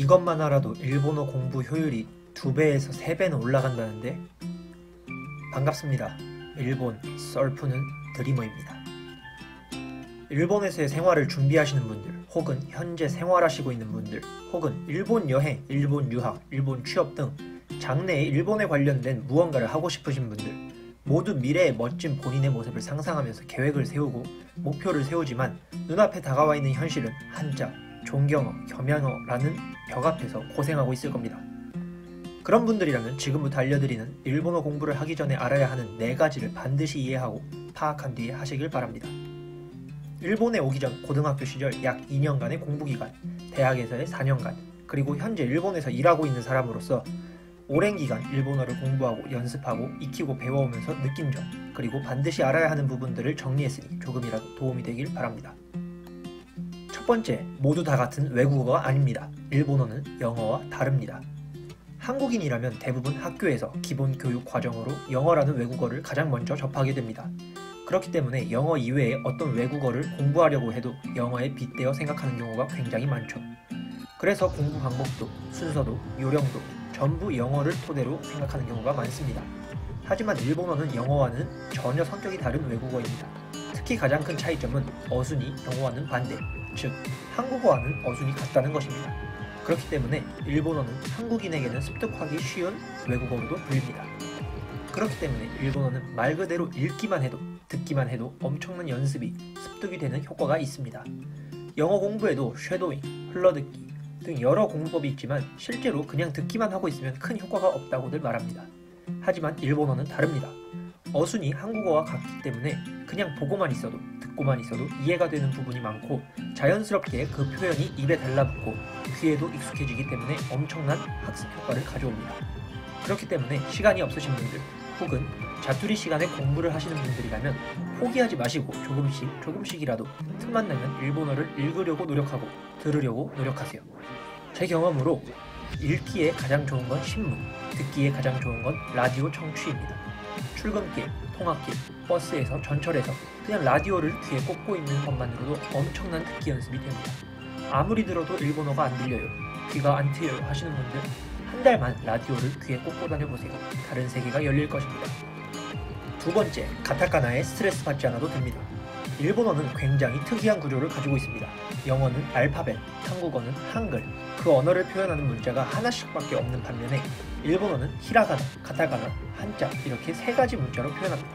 이것만 알아도 일본어 공부 효율이 2배에서 3배는 올라간다는데? 반갑습니다. 일본 썰푸는 드리머입니다. 일본에서의 생활을 준비하시는 분들, 혹은 현재 생활하시고 있는 분들, 혹은 일본 여행, 일본 유학, 일본 취업 등 장래에 일본에 관련된 무언가를 하고 싶으신 분들, 모두 미래의 멋진 본인의 모습을 상상하면서 계획을 세우고 목표를 세우지만 눈앞에 다가와 있는 현실은 한자, 존경어, 겸양어라는 벽 앞에서 고생하고 있을 겁니다. 그런 분들이라면 지금부터 알려드리는 일본어 공부를 하기 전에 알아야 하는 4가지를 반드시 이해하고 파악한 뒤에 하시길 바랍니다. 일본에 오기 전 고등학교 시절 약 2년간의 공부기간, 대학에서의 4년간, 그리고 현재 일본에서 일하고 있는 사람으로서 오랜 기간 일본어를 공부하고 연습하고 익히고 배워오면서 느낀 점, 그리고 반드시 알아야 하는 부분들을 정리했으니 조금이라도 도움이 되길 바랍니다. 첫 번째, 모두 다 같은 외국어가 아닙니다. 일본어는 영어와 다릅니다. 한국인이라면 대부분 학교에서 기본 교육 과정으로 영어라는 외국어를 가장 먼저 접하게 됩니다. 그렇기 때문에 영어 이외에 어떤 외국어를 공부하려고 해도 영어에 빗대어 생각하는 경우가 굉장히 많죠. 그래서 공부 방법도, 순서도, 요령도 전부 영어를 토대로 생각하는 경우가 많습니다. 하지만 일본어는 영어와는 전혀 성격이 다른 외국어입니다. 특히 가장 큰 차이점은 어순이 영어와는 반대, 즉 한국어와는 어순이 같다는 것입니다. 그렇기 때문에 일본어는 한국인에게는 습득하기 쉬운 외국어로도 불립니다. 그렇기 때문에 일본어는 말 그대로 읽기만 해도, 듣기만 해도 엄청난 연습이, 습득이 되는 효과가 있습니다. 영어 공부에도 쉐도잉, 흘러듣기 등 여러 공부법이 있지만 실제로 그냥 듣기만 하고 있으면 큰 효과가 없다고들 말합니다. 하지만 일본어는 다릅니다. 어순이 한국어와 같기 때문에 그냥 보고만 있어도, 듣고만 있어도 이해가 되는 부분이 많고 자연스럽게 그 표현이 입에 달라붙고 귀에도 익숙해지기 때문에 엄청난 학습 효과를 가져옵니다. 그렇기 때문에 시간이 없으신 분들, 혹은 자투리 시간에 공부를 하시는 분들이라면 포기하지 마시고 조금씩이라도 틈만 나면 일본어를 읽으려고 노력하고 들으려고 노력하세요. 제 경험으로 읽기에 가장 좋은 건 신문, 듣기에 가장 좋은 건 라디오 청취입니다. 출근길, 통학길, 버스에서, 전철에서 그냥 라디오를 귀에 꽂고 있는 것만으로도 엄청난 듣기 연습이 됩니다. 아무리 들어도 일본어가 안 들려요, 귀가 안 트여요 하시는 분들, 한 달만 라디오를 귀에 꽂고 다녀보세요. 다른 세계가 열릴 것입니다. 두 번째, 가타카나에 스트레스 받지 않아도 됩니다. 일본어는 굉장히 특이한 구조를 가지고 있습니다. 영어는 알파벳, 한국어는 한글, 그 언어를 표현하는 문자가 하나씩밖에 없는 반면에 일본어는 히라가나, 가타카나, 한자 이렇게 3가지 문자로 표현합니다.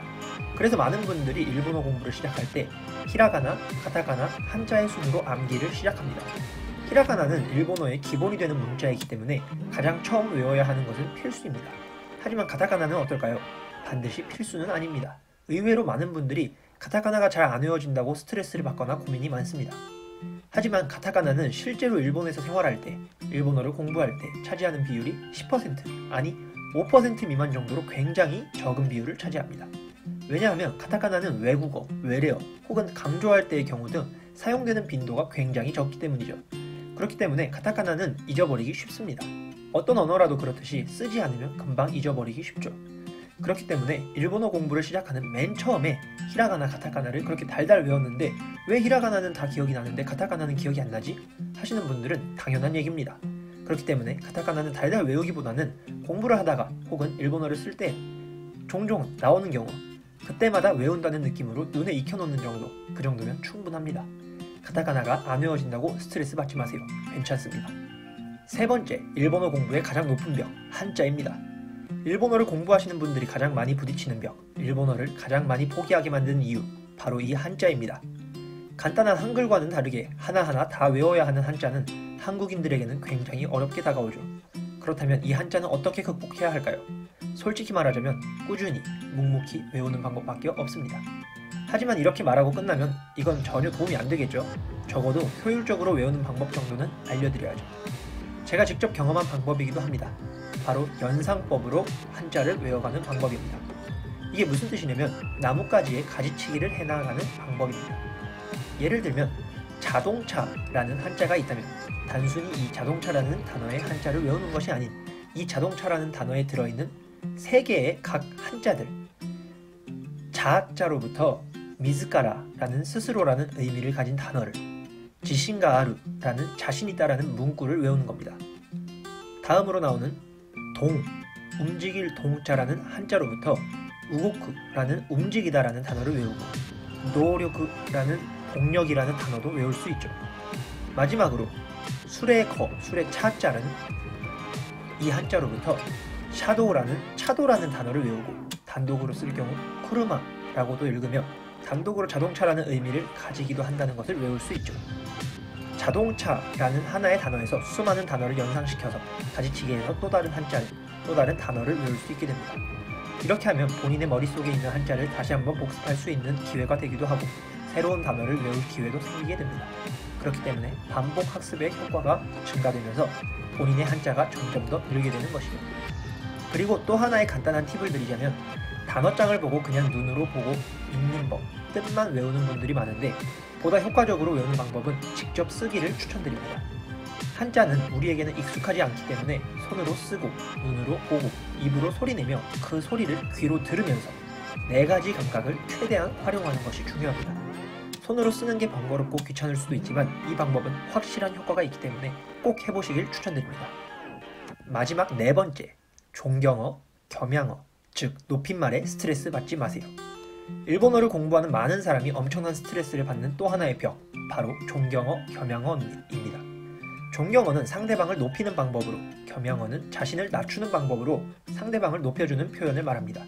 그래서 많은 분들이 일본어 공부를 시작할 때 히라가나, 가타카나, 한자의 순으로 암기를 시작합니다. 히라가나는 일본어의 기본이 되는 문자이기 때문에 가장 처음 외워야 하는 것은 필수입니다. 하지만 가타카나는 어떨까요? 반드시 필수는 아닙니다. 의외로 많은 분들이 가타카나가 잘 안 외워진다고 스트레스를 받거나 고민이 많습니다. 하지만 가타카나는 실제로 일본에서 생활할 때, 일본어를 공부할 때 차지하는 비율이 10%, 아니 5% 미만 정도로 굉장히 적은 비율을 차지합니다. 왜냐하면 가타카나는 외국어, 외래어, 혹은 강조할 때의 경우 등 사용되는 빈도가 굉장히 적기 때문이죠. 그렇기 때문에 가타카나는 잊어버리기 쉽습니다. 어떤 언어라도 그렇듯이 쓰지 않으면 금방 잊어버리기 쉽죠. 그렇기 때문에 일본어 공부를 시작하는 맨 처음에 히라가나, 가타카나를 그렇게 달달 외웠는데 왜 히라가나는 다 기억이 나는데 가타카나는 기억이 안 나지? 하시는 분들은 당연한 얘기입니다. 그렇기 때문에 가타카나는 달달 외우기보다는 공부를 하다가 혹은 일본어를 쓸 때 종종 나오는 경우, 그때마다 외운다는 느낌으로 눈에 익혀놓는 정도, 그 정도면 충분합니다. 가타카나가 안 외워진다고 스트레스 받지 마세요. 괜찮습니다. 세 번째, 일본어 공부의 가장 높은 벽, 한자입니다. 일본어를 공부하시는 분들이 가장 많이 부딪히는 벽, 일본어를 가장 많이 포기하게 만드는 이유, 바로 이 한자입니다. 간단한 한글과는 다르게 하나하나 다 외워야 하는 한자는 한국인들에게는 굉장히 어렵게 다가오죠. 그렇다면 이 한자는 어떻게 극복해야 할까요? 솔직히 말하자면 꾸준히, 묵묵히 외우는 방법밖에 없습니다. 하지만 이렇게 말하고 끝나면 이건 전혀 도움이 안 되겠죠. 적어도 효율적으로 외우는 방법 정도는 알려드려야죠. 제가 직접 경험한 방법이기도 합니다. 바로 연상법으로 한자를 외워가는 방법입니다. 이게 무슨 뜻이냐면 나뭇가지에 가지치기를 해나가는 방법입니다. 예를 들면 자동차라는 한자가 있다면 단순히 이 자동차라는 단어의 한자를 외우는 것이 아닌 이 자동차라는 단어에 들어있는 3개의 각 한자들, 자자로부터 미즈카라라는 스스로라는 의미를 가진 단어를, 지신가 아루라는 자신 있다라는 문구를 외우는 겁니다. 다음으로 나오는 동, 움직일 동자라는 한자로부터 우고크라는 움직이다라는 단어를 외우고 노력이라는 동력이라는 단어도 외울 수 있죠. 마지막으로 술의 거, 술의 차자는 이 한자로부터 차도라는 단어를 외우고 단독으로 쓸 경우 쿠르마라고도 읽으며 단독으로 자동차라는 의미를 가지기도 한다는 것을 외울 수 있죠. 자동차라는 하나의 단어에서 수많은 단어를 연상시켜서 가지치기해서 또 다른 한자를, 또 다른 단어를 외울 수 있게 됩니다. 이렇게 하면 본인의 머릿속에 있는 한자를 다시 한번 복습할 수 있는 기회가 되기도 하고 새로운 단어를 외울 기회도 생기게 됩니다. 그렇기 때문에 반복 학습의 효과가 증가되면서 본인의 한자가 점점 더 늘게 되는 것이죠. 그리고 또 하나의 간단한 팁을 드리자면 단어장을 보고 그냥 눈으로 보고 읽는 법, 뜻만 외우는 분들이 많은데 보다 효과적으로 외우는 방법은 직접 쓰기를 추천드립니다. 한자는 우리에게는 익숙하지 않기 때문에 손으로 쓰고 눈으로 보고 입으로 소리내며 그 소리를 귀로 들으면서 4가지 감각을 최대한 활용하는 것이 중요합니다. 손으로 쓰는 게 번거롭고 귀찮을 수도 있지만 이 방법은 확실한 효과가 있기 때문에 꼭 해보시길 추천드립니다. 마지막 4번째, 존경어, 겸양어, 즉 높임말에 스트레스 받지 마세요. 일본어를 공부하는 많은 사람이 엄청난 스트레스를 받는 또 하나의 벽, 바로 존경어, 겸양어입니다. 존경어는 상대방을 높이는 방법으로, 겸양어는 자신을 낮추는 방법으로 상대방을 높여주는 표현을 말합니다.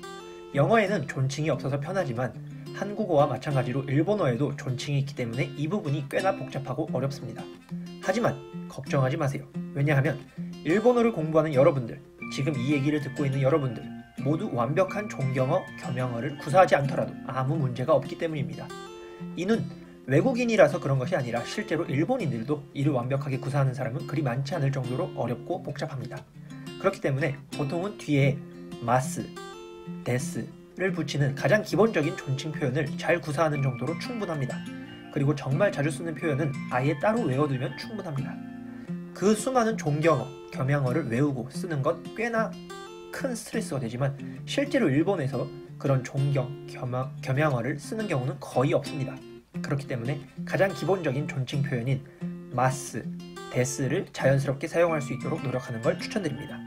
영어에는 존칭이 없어서 편하지만 한국어와 마찬가지로 일본어에도 존칭이 있기 때문에 이 부분이 꽤나 복잡하고 어렵습니다. 하지만 걱정하지 마세요. 왜냐하면 일본어를 공부하는 여러분들, 지금 이 얘기를 듣고 있는 여러분들 모두 완벽한 존경어, 겸양어를 구사하지 않더라도 아무 문제가 없기 때문입니다. 이는 외국인이라서 그런 것이 아니라 실제로 일본인들도 이를 완벽하게 구사하는 사람은 그리 많지 않을 정도로 어렵고 복잡합니다. 그렇기 때문에 보통은 뒤에 마스, 데스를 붙이는 가장 기본적인 존칭 표현을 잘 구사하는 정도로 충분합니다. 그리고 정말 자주 쓰는 표현은 아예 따로 외워두면 충분합니다. 그 수많은 존경어, 겸양어를 외우고 쓰는 건 꽤나 큰 스트레스가 되지만 실제로 일본에서 그런 존경, 겸양어를 쓰는 경우는 거의 없습니다. 그렇기 때문에 가장 기본적인 존칭 표현인 마스, 데스를 자연스럽게 사용할 수 있도록 노력하는 걸 추천드립니다.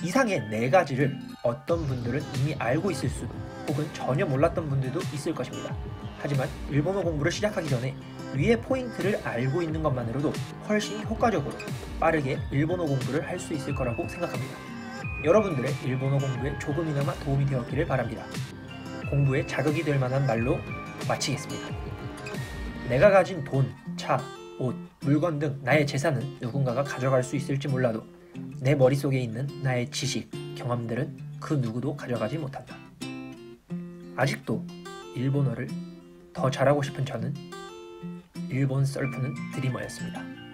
이상의 4가지를 어떤 분들은 이미 알고 있을 수도 혹은 전혀 몰랐던 분들도 있을 것입니다. 하지만 일본어 공부를 시작하기 전에 위의 포인트를 알고 있는 것만으로도 훨씬 효과적으로 빠르게 일본어 공부를 할 수 있을 거라고 생각합니다. 여러분들의 일본어 공부에 조금이나마 도움이 되었기를 바랍니다. 공부에 자극이 될 만한 말로 마치겠습니다. 내가 가진 돈, 차, 옷, 물건 등 나의 재산은 누군가가 가져갈 수 있을지 몰라도 내 머릿속에 있는 나의 지식, 경험들은 그 누구도 가져가지 못한다. 아직도 일본어를 더 잘하고 싶은 저는 일본 썰프는 드리머였습니다.